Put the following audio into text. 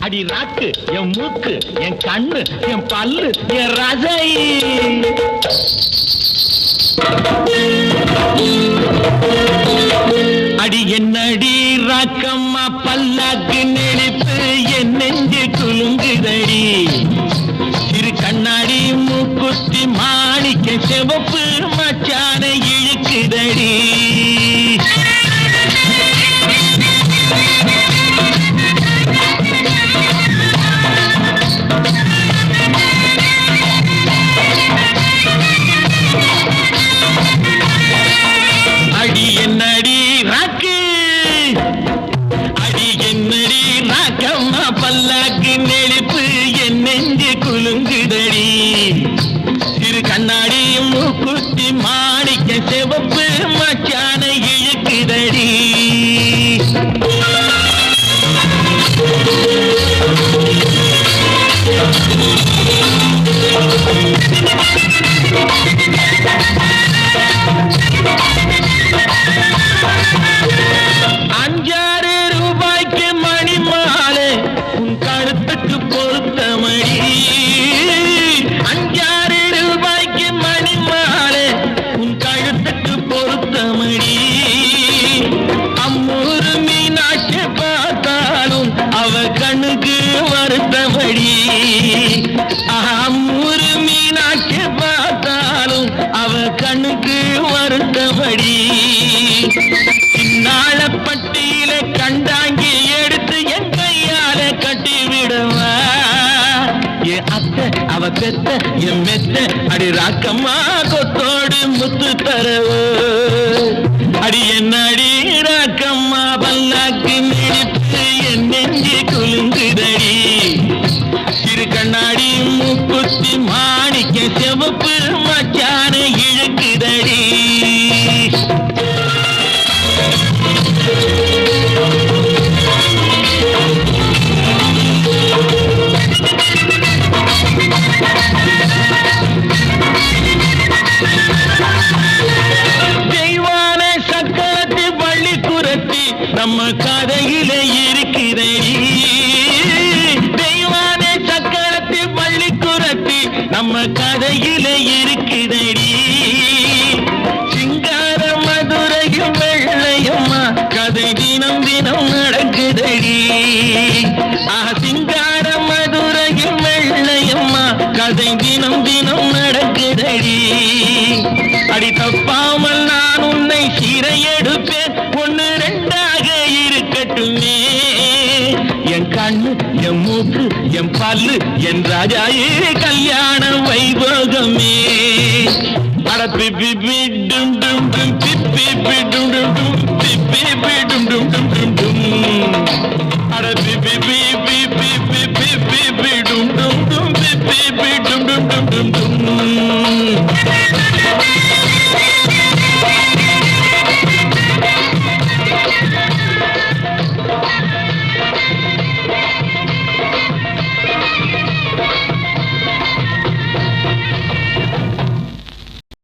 அடி ராக்கு என் மூக்கு என் கண்ணு என் பல்லு என் ரசை அடி என்னடி ராக்கம்மா பல்லாக்கு நெளிப்பு என் நெஞ்சு குலுங்குதடி சிறு கண்ணாடி மூக்குத்தி மாணிக்க சிவப்பு மச்சான இழுக்குதடி அடி என்னடி ராக்கு அடி என்னடி ராக்கம்மா பல்லாக்கு நெளிப்பு என் நெஞ்சு குலுங்குதடி சிறு கண்ணாடி மூக்குத்தி மாணிக்க சிவப்பு மச்சான இழுக்குதடி ₹5 மணி மாலை உன் கழுத்துக்கு பொருத்தமடி ₹5 மணி மாலை உன் கழுத்துக்கு பொருத்தமடி அம்மூரு மீனாட்சி பார்த்தாலும் அவ கண்ணுக்கு வருத்தமடி அம்மூரு மீனாட்சி பார்த்தாலும் அவ கண்ணுக்கு வருத்தமடி நாளப்பட்டியில கண்டாங்கி எடுத்து என் கையால கட்டிவிடுவா என் அத்தை அவ பெத்த என் மெத்த அடி ராக்கம்மா கொத்தோடு முத்து தரவோ அடி என்னடி ராக்கம்மா பல்லாக்கு நெளிப்பு என் நெஞ்சு குலுங்குதடி சிறு கண்ணாடி மூக்குத்தி மாணிக்க சிவப்பு மச்சான இழுக்குதடி தெய்வான சக்கரத்து பள்ளி குரத்தி நம்ம கதையில இருக்கிறடி தெய்வான சக்கரத்து பள்ளி குரத்தி நம்ம கதையில இருக்கிறடி சிங்கார மதுரையும் வெள்ளையம்மா கதை தினம் தினம் நடக்குதடி சிங்கார மதுரையும் வெள்ளையம்மா கதை தினம் தினம் நடக்குதடி அடி தப்பாமல் நான் உன்னை சீரை எடுப்பேன் 1-2 இருக்கட்டுமே என் கண்ணு என் மூக்கு என் பல்லு என் ராஜாயே கல்யாண வைபோகமே அடப்பி டும் டும்